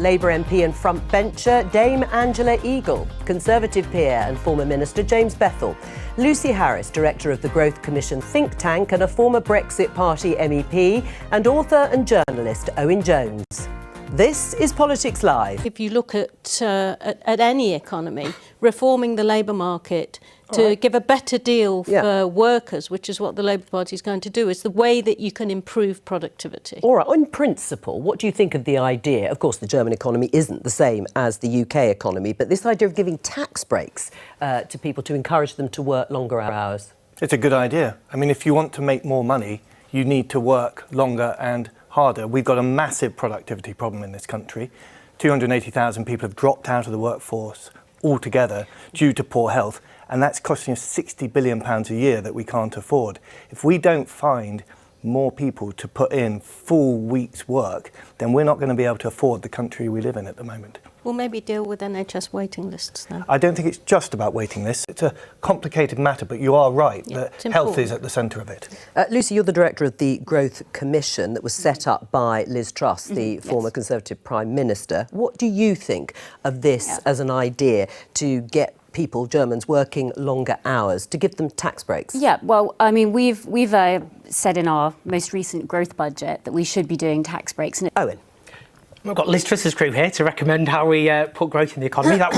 Labour MP and frontbencher Dame Angela Eagle, Conservative peer and former Minister James Bethell, Lucy Harris, Director of the Growth Commission think tank and a former Brexit Party MEP, and author and journalist Owen Jones. This is Politics Live. If you look at any economy, reforming the labour market to give a better deal for workers, which is what the Labour Party is going to do, is the way that you can improve productivity. All right, in principle, what do you think of the idea? Of course, the German economy isn't the same as the UK economy, but this idea of giving tax breaks to people to encourage them to work longer hours. It's a good idea. I mean, if you want to make more money, you need to work longer and harder. We've got a massive productivity problem in this country. 280,000 people have dropped out of the workforce altogether due to poor health, and that's costing us £60 billion a year that we can't afford. If we don't find more people to put in full week's work, then we're not going to be able to afford the country we live in at the moment. Well, maybe deal with NHS waiting lists then. I don't think it's just about waiting lists. It's a complicated matter, but you are right that health is at the centre of it. Lucy, you're the director of the Growth Commission that was set up by Liz Truss, the former Conservative Prime Minister. What do you think of this as an idea to get people, Germans, working longer hours, to give them tax breaks? Yeah, well, I mean, we've said in our most recent growth budget that we should be doing tax breaks. Owen. We've got Liz Truss's crew here to recommend how we put growth in the economy. That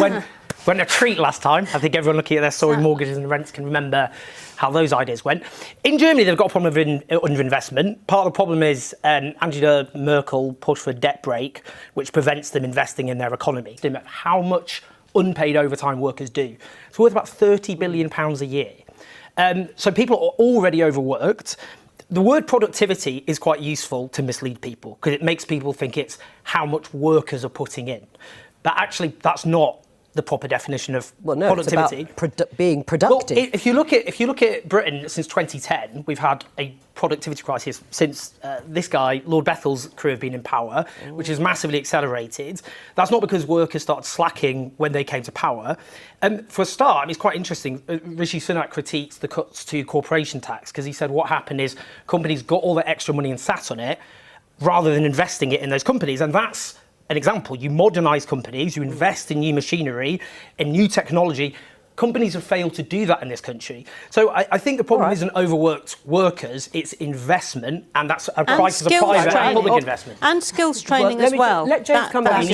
went a treat last time. I think everyone looking at their soaring mortgages and rents can remember how those ideas went. In Germany, they've got a problem of underinvestment. Part of the problem is Angela Merkel pushed for a debt brake, which prevents them investing in their economy. How much unpaid overtime workers do. It's worth about £30 billion a year. So people are already overworked. The word productivity is quite useful to mislead people because it makes people think it's how much workers are putting in. But actually, that's not the proper definition of productivity. It's about being productive. Well, if you look at Britain since 2010, we've had a productivity crisis since this guy, Lord Bethell's crew, have been in power, which has massively accelerated. That's not because workers started slacking when they came to power. For a start, it's quite interesting. Rishi Sunak critiques the cuts to corporation tax because he said what happened is companies got all the extra money and sat on it rather than investing it in those companies, and that's an example. You modernise companies, you invest in new machinery, in new technology. Companies have failed to do that in this country. So I think the problem isn't overworked workers, it's investment, and that's a crisis of private and public investment. And skills training as well. Let James come back.